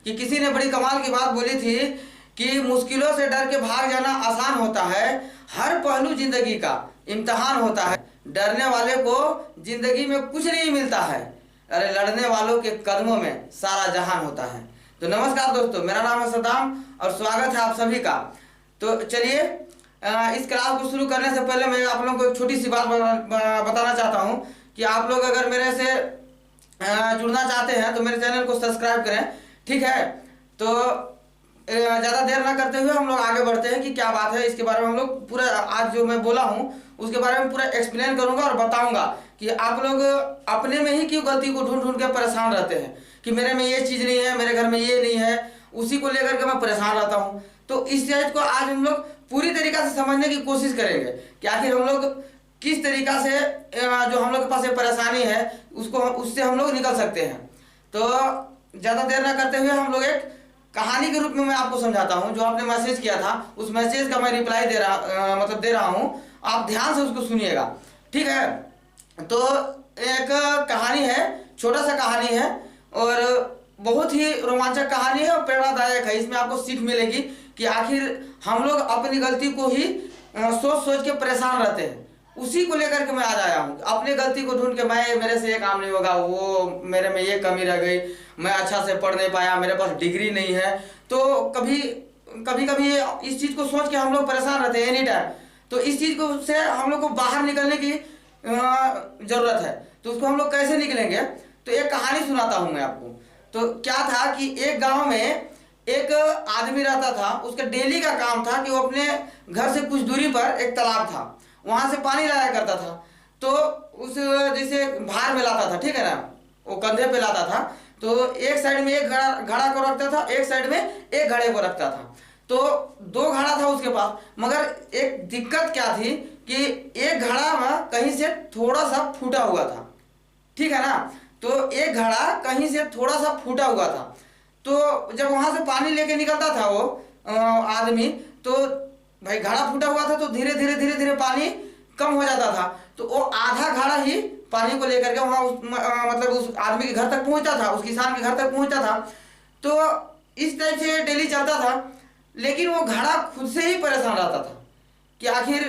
कि किसी ने बड़ी कमाल की बात बोली थी कि मुश्किलों से डर के भाग जाना आसान होता है, हर पहलू जिंदगी का इम्तिहान होता है। डरने वाले को जिंदगी में कुछ नहीं मिलता है, अरे लड़ने वालों के कदमों में सारा जहान होता है। तो नमस्कार दोस्तों, मेरा नाम है सद्दाम और स्वागत है आप सभी का। तो चलिए इस क्लास को शुरू करने से पहले मैं आप लोगों को एक छोटी सी बात बताना चाहता हूँ कि आप लोग अगर मेरे से जुड़ना चाहते हैं तो मेरे चैनल को सब्सक्राइब करें, ठीक है। तो ज़्यादा देर ना करते हुए हम लोग आगे बढ़ते हैं कि क्या बात है। इसके बारे में हम लोग पूरा आज जो मैं बोला हूँ उसके बारे में पूरा एक्सप्लेन करूँगा और बताऊँगा कि आप लोग अपने में ही क्यों गलती को ढूंढ ढूंढ के परेशान रहते हैं कि मेरे में ये चीज़ नहीं है, मेरे घर में ये नहीं है, उसी को लेकर के मैं परेशान रहता हूँ। तो इस चीज़ को आज हम लोग पूरी तरीक़ा से समझने की कोशिश करेंगे कि आखिर हम लोग किस तरीक़ा से जो हम लोग के पास ये परेशानी है उससे हम लोग निकल सकते हैं। तो ज़्यादा देर ना करते हुए हम लोग एक कहानी के रूप में मैं आपको समझाता हूँ। जो आपने मैसेज किया था उस मैसेज का मैं रिप्लाई दे रहा हूँ, आप ध्यान से उसको सुनिएगा, ठीक है। तो एक कहानी है, छोटा सा कहानी है और बहुत ही रोमांचक कहानी है और प्रेरणादायक है। इसमें आपको सीख मिलेगी कि आखिर हम लोग अपनी गलती को ही सोच सोच के परेशान रहते हैं। उसी को लेकर के मैं आज आया हूँ। अपनी गलती को ढूंढ के मेरे से ये काम नहीं होगा, वो मेरे में ये कमी रह गई, मैं अच्छा से पढ़ नहीं पाया, मेरे पास डिग्री नहीं है। तो कभी कभी इस चीज़ को सोच के हम लोग परेशान रहते हैं एनी टाइम। तो इस चीज़ को से हम लोग को बाहर निकलने की ज़रूरत है। तो उसको हम लोग कैसे निकलेंगे, तो एक कहानी सुनाता हूँ मैं आपको। तो क्या था कि एक गाँव में एक आदमी रहता था। उसका डेली का काम था कि वो अपने घर से कुछ दूरी पर एक तालाब था, वहां से पानी लाया करता था। तो उस जैसे भार में लाता था, ठीक है ना, वो कंधे पे लाता था। तो एक साइड में एक घड़ा को रखता था, एक साइड में एक घड़े को रखता था। तो दो घड़ा था उसके पास, मगर एक दिक्कत क्या थी कि एक घड़ा में कहीं से थोड़ा सा फूटा हुआ था, ठीक है ना। तो एक घड़ा कहीं से थोड़ा सा फूटा हुआ था। तो जब वहां से पानी लेके निकलता था वो आदमी, तो भाई घड़ा फूटा हुआ था तो धीरे धीरे पानी कम हो जाता था। तो वो आधा घड़ा ही पानी को लेकर के वहाँ मतलब उस आदमी के घर तक पहुँचता था, उस किसान के घर तक पहुँचता था। तो इस टाइप से डेली चलता था, लेकिन वो घड़ा खुद से ही परेशान रहता था कि आखिर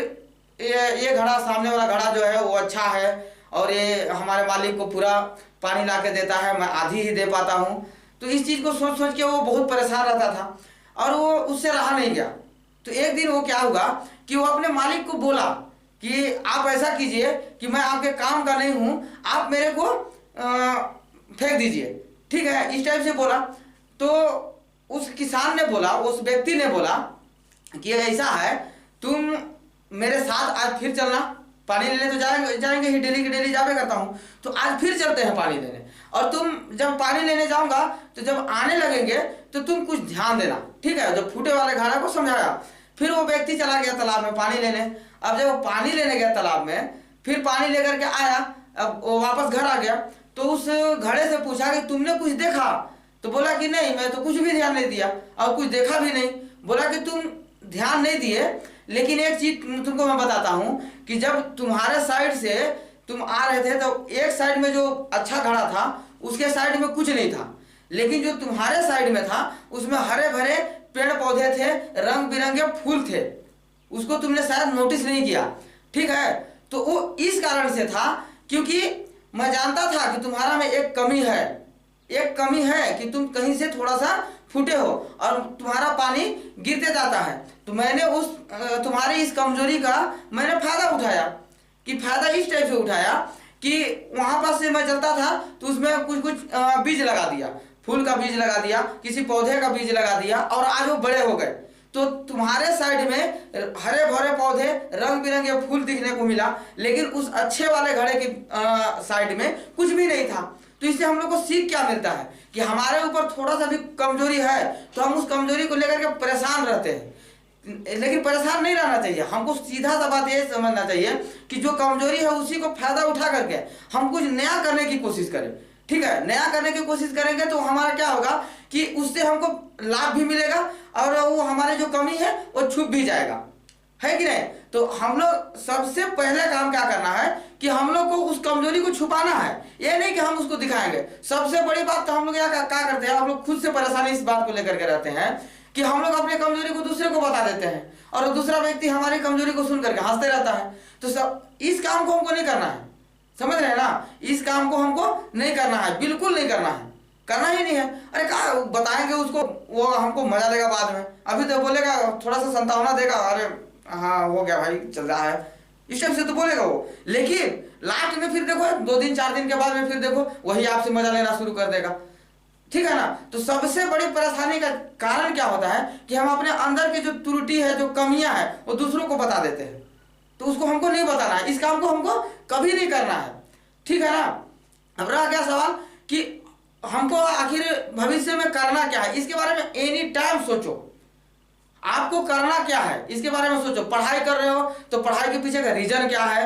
ये घड़ा, सामने वाला घड़ा जो है वो अच्छा है और ये हमारे मालिक को पूरा पानी ला के देता है, मैं आधी ही दे पाता हूँ। तो इस चीज़ को सोच सोच के वो बहुत परेशान रहता था और वो उससे रहा नहीं गया। तो एक दिन वो क्या हुआ कि वो अपने मालिक को बोला कि आप ऐसा कीजिए कि मैं आपके काम का नहीं हूँ, आप मेरे को फेंक दीजिए, ठीक है, इस टाइप से बोला। तो उस किसान ने बोला, उस व्यक्ति ने बोला कि ऐसा है, तुम मेरे साथ आज फिर चलना, पानी लेने तो जाएंगे ही, डेली की डेली जावे करता हूँ, तो आज फिर चलते हैं पानी लेने। और तुम जब पानी लेने जाऊंगा तो जब आने लगेंगे तो तुम कुछ ध्यान देना, ठीक है। जब फूटे वाले घड़ा को समझाया, फिर वो व्यक्ति चला गया तालाब में पानी लेने। अब जब वो पानी लेने गया तालाब में, फिर पानी लेकर के आया, अब वो वापस घर आ गया। तो उस घड़े से पूछा कि तुमने कुछ देखा? तो बोला कि नहीं, मैं तो कुछ भी ध्यान नहीं दिया और कुछ देखा भी नहीं। बोला कि तुम ध्यान नहीं दिए, लेकिन एक चीज तुमको मैं बताता हूँ कि जब तुम्हारे साइड से तुम आ रहे थे तो एक साइड में जो अच्छा घड़ा था उसके साइड में कुछ नहीं था, लेकिन जो तुम्हारे साइड में था उसमें हरे भरे पेड़ पौधे थे, रंग बिरंगे फूल थे। उसको तुमने शायद नोटिस नहीं किया, ठीक है। तो वो इस कारण से था क्योंकि मैं जानता था कि तुम्हारा में एक कमी है कि तुम कहीं से थोड़ा सा फूटे हो और तुम्हारा पानी गिरते जाता है। तो मैंने उस तुम्हारी इस कमजोरी का मैंने फायदा उठाया। कि फायदा इस टाइप से उठाया कि वहां पास से मैं चलता था तो उसमें कुछ बीज लगा दिया, फूल का बीज लगा दिया, किसी पौधे का बीज लगा दिया और आज वो बड़े हो गए। तो तुम्हारे साइड में हरे भरे पौधे, रंग बिरंगे फूल दिखने को मिला, लेकिन उस अच्छे वाले घड़े के साइड में कुछ भी नहीं था। तो इससे हम लोग को सीख क्या मिलता है कि हमारे ऊपर थोड़ा सा भी कमजोरी है तो हम उस कमजोरी को लेकर के परेशान रहते हैं, लेकिन परेशान नहीं रहना चाहिए। हमको सीधा सा बात ये समझना चाहिए कि जो कमजोरी है उसी को फायदा उठा करके हम कुछ नया करने की कोशिश करें, ठीक है। नया करने की कोशिश करेंगे तो हमारा क्या होगा कि उससे हमको लाभ भी मिलेगा और वो हमारे जो कमी है वो छुप भी जाएगा। है कि नहीं। तो हम लोग सबसे पहले काम क्या करना है कि हम लोग को उस कमजोरी को छुपाना है, ये नहीं कि हम उसको दिखाएंगे। सबसे बड़ी बात तो हम लोग क्या करते हैं, हम लोग खुद से परेशानी इस बात को लेकर के रहते हैं कि हम लोग अपनी कमजोरी को दूसरे को बता देते हैं और दूसरा व्यक्ति हमारी कमजोरी को सुन करके हंसते रहता है। तो सब इस काम को हमको नहीं करना है, समझ रहे हैं ना। इस काम को हमको नहीं करना है, बिल्कुल नहीं करना है, करना ही नहीं है। अरे कहा बताएंगे उसको, वो हमको मजा लेगा बाद में, अभी तो बोलेगा थोड़ा सा संतावना देगा, अरे हाँ हो गया भाई चल रहा है, इस टाइप से तो बोलेगा वो। लेकिन लास्ट में फिर देखो 2 दिन 4 दिन के बाद में फिर देखो वही आपसे मजा लेना शुरू कर देगा, ठीक है ना। तो सबसे बड़ी परेशानी का कारण क्या होता है कि हम अपने अंदर की जो त्रुटि है, जो कमियां है, वो दूसरों को बता देते हैं। तो उसको हमको नहीं बताना है, इस काम को हमको कभी नहीं करना है, ठीक है ना। अब रहा क्या सवाल कि हमको आखिर भविष्य में करना क्या है, इसके बारे में एनी टाइम सोचो। आपको करना क्या है इसके बारे में सोचो। पढ़ाई कर रहे हो तो पढ़ाई के पीछे का रीजन क्या है,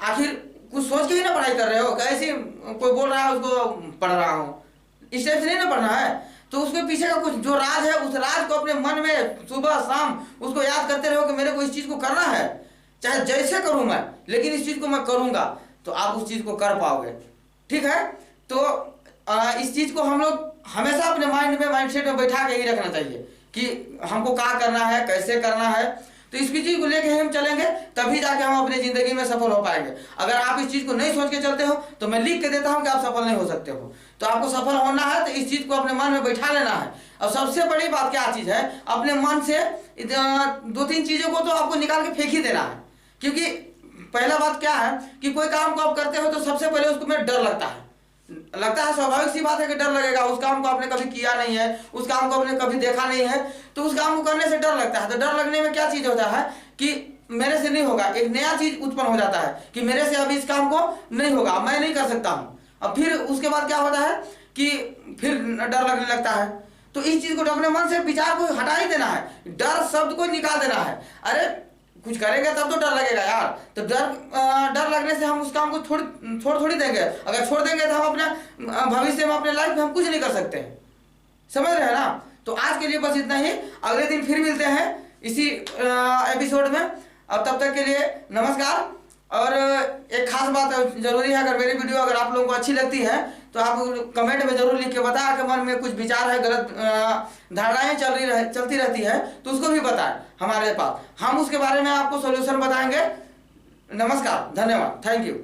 आखिर कुछ सोच के ही ना पढ़ाई कर रहे हो। कैसे कोई बोल रहा है उसको पढ़ रहा हूँ, इस टाइप से नहीं ना पढ़ना है। तो उसके पीछे का कुछ जो राज है, उस राज को अपने मन में सुबह शाम उसको याद करते रहो कि मेरे को इस चीज को करना है, चाहे जैसे करूं मैं, लेकिन इस चीज को मैं करूंगा, तो आप उस चीज को कर पाओगे, ठीक है। तो इस चीज को हम लोग हमेशा अपने माइंड में, माइंडसेट में बैठा के ही रखना चाहिए कि हमको क्या करना है, कैसे करना है। तो इस चीज को लेके हम चलेंगे तभी जाके हम अपनी जिंदगी में सफल हो पाएंगे। अगर आप इस चीज को नहीं सोच के चलते हो तो मैं लिख के देता हूं कि आप सफल नहीं हो सकते हो। तो आपको सफल होना है तो इस चीज को अपने मन में बैठा लेना है। और सबसे बड़ी बात क्या चीज है, अपने मन से 2-3 चीजों को तो आपको निकाल के फेंक ही देना है। क्योंकि पहला बात क्या है कि कोई काम को आप करते हो तो सबसे पहले उसको में डर लगता है। स्वाभाविक सी बात है कि डर लगेगा, उस काम को आपने कभी किया नहीं है, उस काम को आपने कभी देखा नहीं है, तो उस काम को करने से डर लगता है। तो डर लगने में क्या चीज होता है कि मेरे से नहीं होगा, एक नया चीज उत्पन्न हो जाता है कि मेरे से अभी इस काम को नहीं होगा, मैं नहीं कर सकता हूं। अब फिर उसके बाद क्या होता है कि फिर डर लगने लगता है। तो इस चीज को अपने मन से विचार को हटा ही देना है, डर शब्द को निकाल देना है। अरे कुछ करेंगे तब तो डर लगेगा यार, तो डर लगने से हम उस काम को छोड़ थोड़ी देंगे। अगर छोड़ देंगे तो हम अपने भविष्य में, अपने लाइफ में हम कुछ नहीं कर सकते, समझ रहे हैं ना। तो आज के लिए बस इतना ही, अगले दिन फिर मिलते हैं इसी एपिसोड में। अब तब तक के लिए नमस्कार। और एक खास बात जरूरी है, अगर मेरी वीडियो अगर आप लोगों को अच्छी लगती है तो आप कमेंट में जरूर लिख के बताएं कि मन में कुछ विचार है, गलत धारणाएं चलती रहती है तो उसको भी बताएं हमारे पास, हम उसके बारे में आपको सॉल्यूशन बताएंगे। नमस्कार, धन्यवाद, थैंक यू।